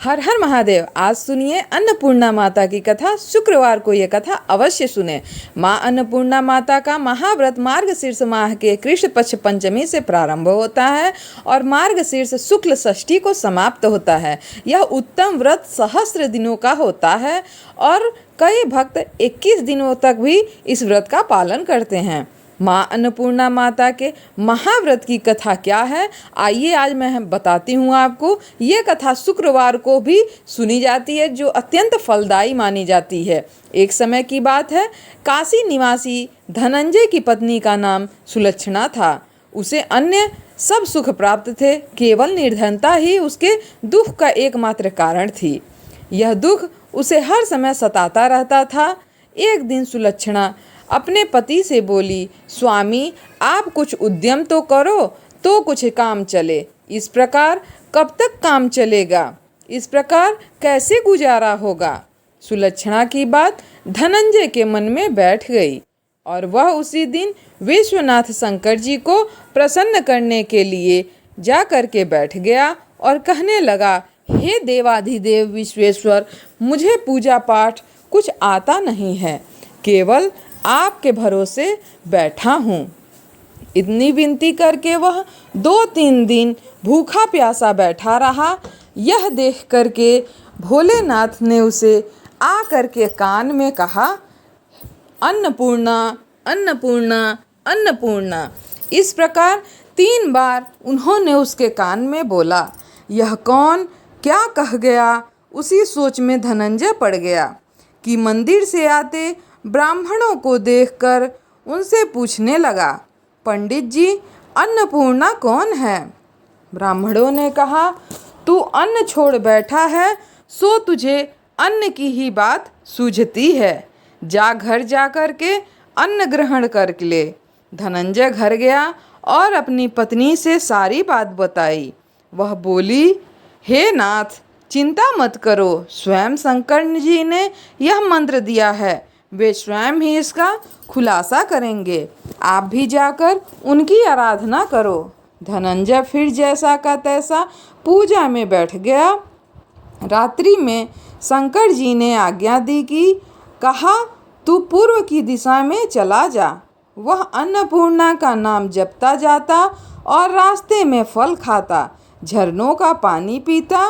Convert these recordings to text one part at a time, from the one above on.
हर हर महादेव। आज सुनिए अन्नपूर्णा माता की कथा। शुक्रवार को ये कथा अवश्य सुने। माँ अन्नपूर्णा माता का महाव्रत मार्गशीर्ष माह के कृष्ण पक्ष पंचमी से प्रारंभ होता है और मार्गशीर्ष शुक्ल षष्ठी को समाप्त होता है। यह उत्तम व्रत सहस्त्र दिनों का होता है और कई भक्त 21 दिनों तक भी इस व्रत का पालन करते हैं। माँ अन्नपूर्णा माता के महाव्रत की कथा क्या है, आइए आज मैं बताती हूँ आपको। ये कथा शुक्रवार को भी सुनी जाती है, जो अत्यंत फलदायी मानी जाती है। एक समय की बात है, काशी निवासी धनंजय की पत्नी का नाम सुलक्षणा था। उसे अन्य सब सुख प्राप्त थे, केवल निर्धनता ही उसके दुख का एकमात्र कारण थी। यह दुख उसे हर समय सताता रहता था। एक दिन सुलक्षणा अपने पति से बोली, स्वामी आप कुछ उद्यम तो करो तो कुछ काम चले। इस प्रकार कब तक काम चलेगा? इस प्रकार कैसे गुजारा होगा? सुलक्षणा की बात धनंजय के मन में बैठ गई और वह उसी दिन विश्वनाथ शंकर जी को प्रसन्न करने के लिए जा कर के बैठ गया और कहने लगा, हे देवाधिदेव विश्वेश्वर, मुझे पूजा पाठ कुछ आता नहीं है, केवल आपके भरोसे बैठा हूँ। इतनी विनती करके वह 2-3 दिन भूखा प्यासा बैठा रहा। यह देख करके भोलेनाथ ने उसे आ करके कान में कहा, अन्नपूर्णा अन्नपूर्णा अन्नपूर्णा। इस प्रकार 3 बार उन्होंने उसके कान में बोला। यह कौन क्या कह गया, उसी सोच में धनंजय पड़ गया कि मंदिर से आते ब्राह्मणों को देखकर उनसे पूछने लगा, पंडित जी अन्नपूर्णा कौन है? ब्राह्मणों ने कहा, तू अन्न छोड़ बैठा है सो तुझे अन्न की ही बात सूझती है। जा घर जा कर के अन्न ग्रहण कर ले। धनंजय घर गया और अपनी पत्नी से सारी बात बताई। वह बोली, हे नाथ चिंता मत करो, स्वयं शंकर जी ने यह मंत्र दिया है, वे स्वयं ही इसका खुलासा करेंगे। आप भी जाकर उनकी आराधना करो। धनंजय फिर जैसा का तैसा पूजा में बैठ गया। रात्रि में शंकर जी ने आज्ञा दी कि कहा, तू पूर्व की दिशा में चला जा। वह अन्नपूर्णा का नाम जपता जाता और रास्ते में फल खाता, झरनों का पानी पीता।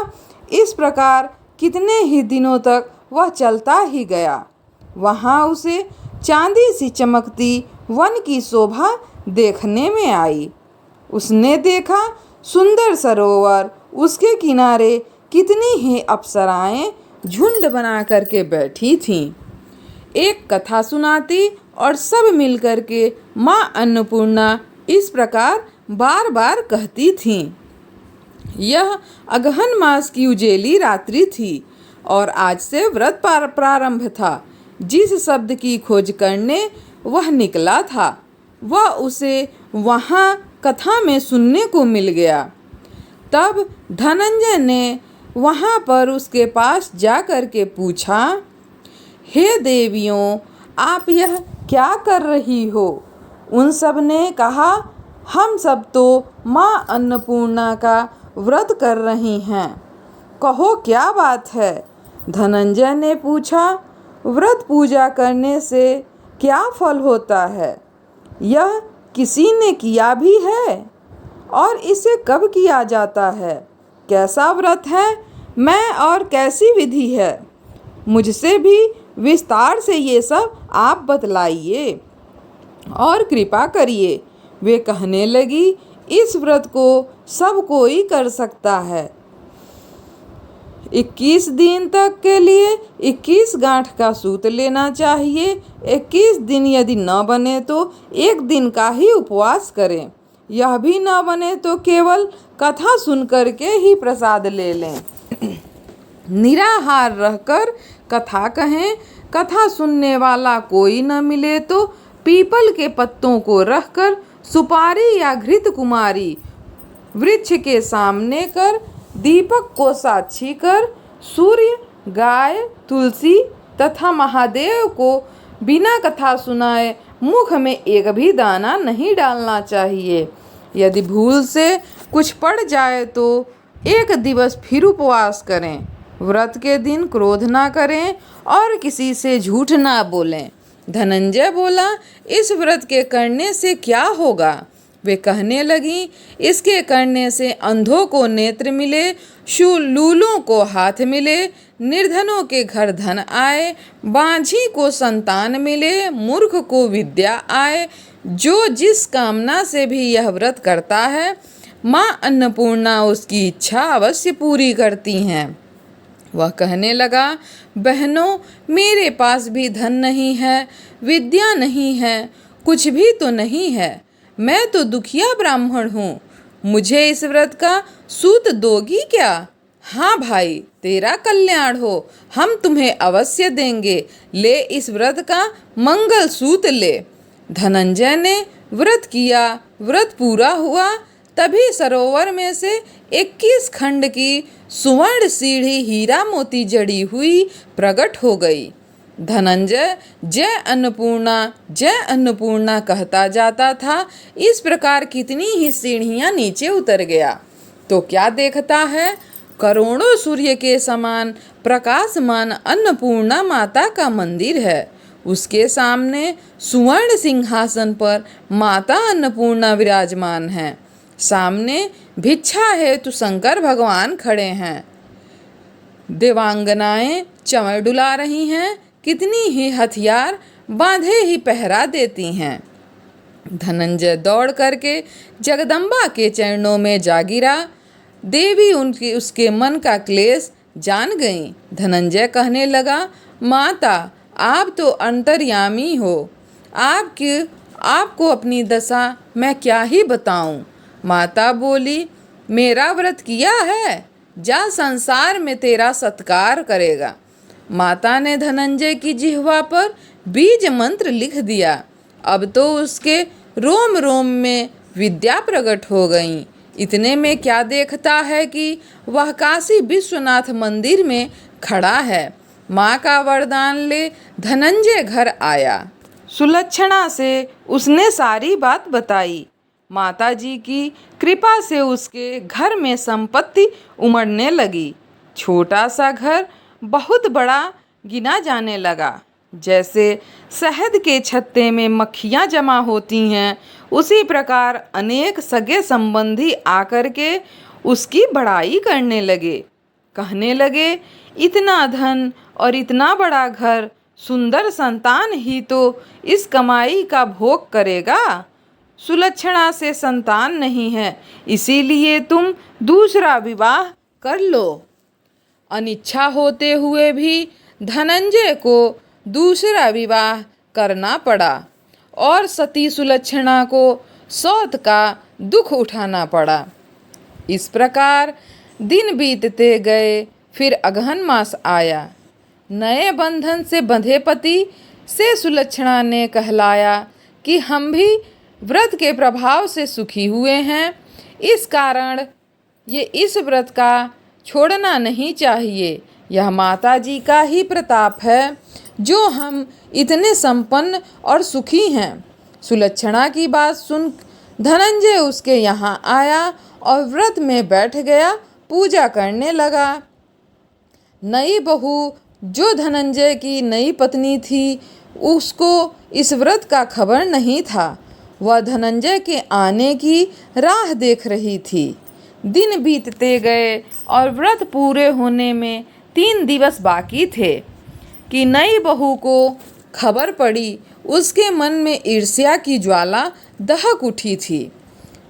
इस प्रकार कितने ही दिनों तक वह चलता ही गया। वहाँ उसे चांदी सी चमकती वन की शोभा देखने में आई। उसने देखा सुंदर सरोवर, उसके किनारे कितनी ही अप्सराएं झुंड बना करके बैठी थीं। एक कथा सुनाती और सब मिल करके माँ अन्नपूर्णा इस प्रकार बार बार कहती थीं। यह अगहन मास की उजेली रात्रि थी और आज से व्रत प्रारंभ था। जिस शब्द की खोज करने वह निकला था, वह उसे वहाँ कथा में सुनने को मिल गया। तब धनंजय ने वहाँ पर उसके पास जा कर के पूछा, हे देवियों आप यह क्या कर रही हो? उन सब ने कहा, हम सब तो माँ अन्नपूर्णा का व्रत कर रही हैं, कहो क्या बात है? धनंजय ने पूछा, व्रत पूजा करने से क्या फल होता है? यह किसी ने किया भी है और इसे कब किया जाता है? कैसा व्रत है मैं और कैसी विधि है? मुझसे भी विस्तार से ये सब आप बतलाइए और कृपा करिए। वे कहने लगी, इस व्रत को सब कोई कर सकता है। 21 दिन तक के लिए 21 गांठ का सूत लेना चाहिए। 21 दिन यदि न बने तो 1 दिन का ही उपवास करें। यह भी न बने तो केवल कथा सुन कर के ही प्रसाद ले लें। निराहार रहकर कथा कहें। कथा सुनने वाला कोई न मिले तो पीपल के पत्तों को रखकर सुपारी या घृत कुमारी वृक्ष के सामने कर, दीपक को साक्षी कर, सूर्य, गाय, तुलसी तथा महादेव को बिना कथा सुनाए मुख में एक भी दाना नहीं डालना चाहिए। यदि भूल से कुछ पड़ जाए तो 1 दिवस फिर उपवास करें। व्रत के दिन क्रोध ना करें और किसी से झूठ ना बोलें। धनंजय बोला, इस व्रत के करने से क्या होगा? वे कहने लगी, इसके करने से अंधों को नेत्र मिले, लूलों को हाथ मिले, निर्धनों के घर धन आए, बांझी को संतान मिले, मूर्ख को विद्या आए। जो जिस कामना से भी यह व्रत करता है, माँ अन्नपूर्णा उसकी इच्छा अवश्य पूरी करती हैं। वह कहने लगा, बहनों, मेरे पास भी धन नहीं है, विद्या नहीं है, कुछ भी तो नहीं है। मैं तो दुखिया ब्राह्मण हूँ। मुझे इस व्रत का सूत दोगी क्या? हाँ भाई, तेरा कल्याण हो, हम तुम्हें अवश्य देंगे। ले इस व्रत का मंगल सूत ले। धनंजय ने व्रत किया। व्रत पूरा हुआ। तभी सरोवर में से 21 खंड की सुवर्ण सीढ़ी हीरा मोती जड़ी हुई प्रकट हो गई। धनंजय जय अन्नपूर्णा कहता जाता था। इस प्रकार कितनी ही सीढ़ियां नीचे उतर गया तो क्या देखता है, करोड़ों सूर्य के समान प्रकाशमान अन्नपूर्णा माता का मंदिर है। उसके सामने सुवर्ण सिंहासन पर माता अन्नपूर्णा विराजमान है। सामने भिक्षा हेतु शंकर भगवान खड़े हैं। देवांगनाएं चंवर डुला रही हैं। कितनी ही हथियार बांधे ही पहरा देती हैं। धनंजय दौड़ करके जगदम्बा के चरणों में जा गिरा। देवी उसके मन का क्लेश जान गईं। धनंजय कहने लगा, माता, आप तो अंतर्यामी हो। आपको अपनी दशा मैं क्या ही बताऊं। माता बोली, मेरा व्रत किया है, जा संसार में तेरा सत्कार करेगा। माता ने धनंजय की जिह्वा पर बीज मंत्र लिख दिया। अब तो उसके रोम रोम में विद्या प्रकट हो गई। इतने में क्या देखता है कि वह काशी विश्वनाथ मंदिर में खड़ा है। माँ का वरदान ले धनंजय घर आया। सुलक्षणा से उसने सारी बात बताई। माताजी की कृपा से उसके घर में संपत्ति उमड़ने लगी। छोटा सा घर बहुत बड़ा गिना जाने लगा। जैसे शहद के छत्ते में मक्खियाँ जमा होती हैं, उसी प्रकार अनेक सगे संबंधी आकर के उसकी बड़ाई करने लगे। कहने लगे, इतना धन और इतना बड़ा घर, सुंदर संतान ही तो इस कमाई का भोग करेगा। सुलक्षणा से संतान नहीं है, इसीलिए तुम दूसरा विवाह कर लो। अनिच्छा होते हुए भी धनंजय को दूसरा विवाह करना पड़ा और सती सुलक्षणा को सौत का दुख उठाना पड़ा। इस प्रकार दिन बीतते गए। फिर अगहन मास आया। नए बंधन से बंधे पति से सुलक्षणा ने कहलाया कि हम भी व्रत के प्रभाव से सुखी हुए हैं, इस कारण ये इस व्रत का छोड़ना नहीं चाहिए। यह माता जी का ही प्रताप है जो हम इतने संपन्न और सुखी हैं। सुलक्षणा की बात सुन धनंजय उसके यहाँ आया और व्रत में बैठ गया, पूजा करने लगा। नई बहू जो धनंजय की नई पत्नी थी, उसको इस व्रत का खबर नहीं था। वह धनंजय के आने की राह देख रही थी। दिन बीतते गए और व्रत पूरे होने में 3 दिवस बाकी थे कि नई बहू को खबर पड़ी। उसके मन में ईर्ष्या की ज्वाला दहक उठी थी।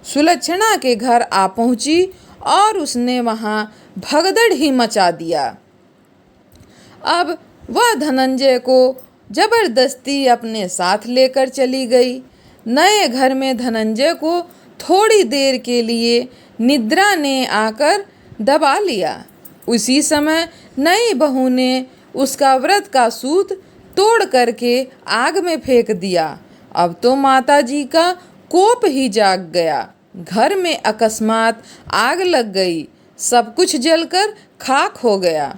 सुलक्षणा के घर आ पहुंची और उसने वहां भगदड़ ही मचा दिया। अब वह धनंजय को जबरदस्ती अपने साथ लेकर चली गई। नए घर में धनंजय को थोड़ी देर के लिए निद्रा ने आकर दबा लिया। उसी समय नई बहू ने उसका व्रत का सूत तोड़ करके आग में फेंक दिया। अब तो माता जी का कोप ही जाग गया। घर में अकस्मात आग लग गई। सब कुछ जलकर खाक हो गया।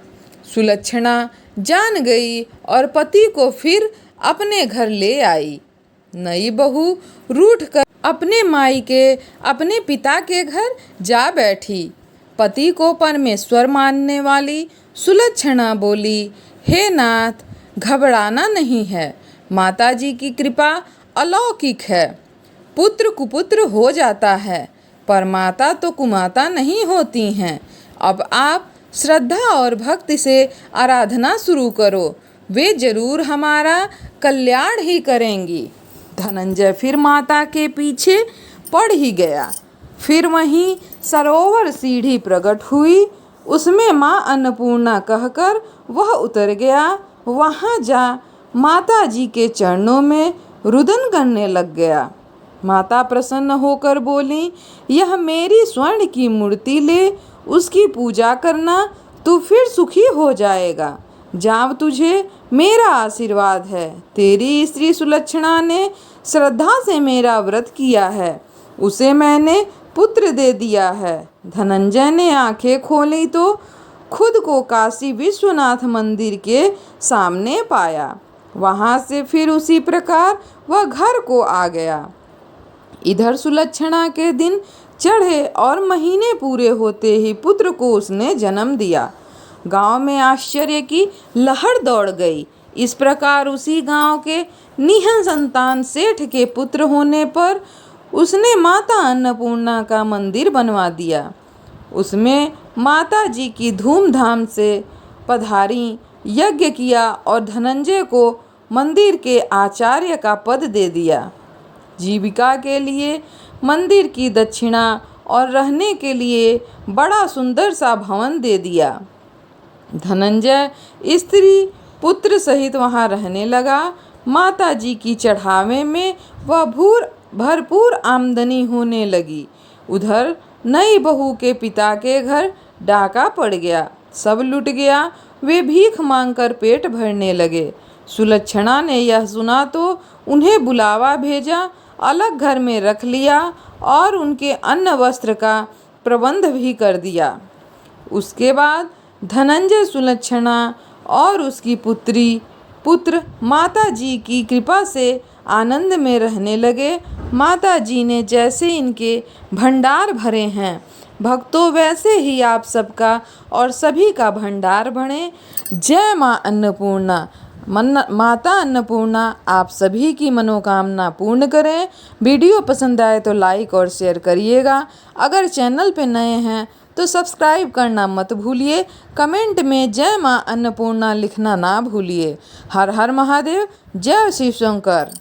सुलक्षणा जान गई और पति को फिर अपने घर ले आई। नई बहू रूठ कर अपने मायके अपने पिता के घर जा बैठी। पति को परमेश्वर मानने वाली सुलक्षणा बोली, हे नाथ, घबराना नहीं है, माताजी की कृपा अलौकिक है। पुत्र कुपुत्र हो जाता है, पर माता तो कुमाता नहीं होती हैं। अब आप श्रद्धा और भक्ति से आराधना शुरू करो, वे जरूर हमारा कल्याण ही करेंगी। धनंजय फिर माता के पीछे पड़ ही गया। फिर वहीं सरोवर सीढ़ी प्रकट हुई, उसमें माँ अन्नपूर्णा कहकर वह उतर गया। वहाँ जा माता जी के चरणों में रुदन करने लग गया। माता प्रसन्न होकर बोली, यह मेरी स्वर्ण की मूर्ति ले, उसकी पूजा करना, तू फिर सुखी हो जाएगा। जाब तुझे मेरा आशीर्वाद है। तेरी स्त्री सुलक्षणा ने श्रद्धा से मेरा व्रत किया है, उसे मैंने पुत्र दे दिया है। धनंजय ने आंखें खोली तो खुद को काशी विश्वनाथ मंदिर के सामने पाया। वहाँ से फिर उसी प्रकार वह घर को आ गया। इधर सुलक्षणा के दिन चढ़े और महीने पूरे होते ही पुत्र को उसने जन्म दिया। गांव में आश्चर्य की लहर दौड़ गई। इस प्रकार उसी गांव के निहन संतान सेठ के पुत्र होने पर उसने माता अन्नपूर्णा का मंदिर बनवा दिया। उसमें माता जी की धूमधाम से पधारी, यज्ञ किया और धनंजय को मंदिर के आचार्य का पद दे दिया। जीविका के लिए मंदिर की दक्षिणा और रहने के लिए बड़ा सुंदर सा भवन दे दिया। धनंजय स्त्री पुत्र सहित वहाँ रहने लगा। माता जी की चढ़ावे में वह भरपूर आमदनी होने लगी। उधर नई बहू के पिता के घर डाका पड़ गया, सब लुट गया। वे भीख मांगकर पेट भरने लगे। सुलक्षणा ने यह सुना तो उन्हें बुलावा भेजा, अलग घर में रख लिया और उनके अन्न वस्त्र का प्रबंध भी कर दिया। उसके बाद धनंजय सुलक्षणा और उसकी पुत्र माता जी की कृपा से आनंद में रहने लगे। माता जी ने जैसे इनके भंडार भरे हैं, भक्तों वैसे ही आप सबका और सभी का भंडार बढ़े। जय माँ अन्नपूर्णा। माता अन्नपूर्णा आप सभी की मनोकामना पूर्ण करें। वीडियो पसंद आए तो लाइक और शेयर करिएगा। अगर चैनल पे नए हैं तो सब्सक्राइब करना मत भूलिए। कमेंट में जय माँ अन्नपूर्णा लिखना ना भूलिए। हर हर महादेव। जय शिव शंकर।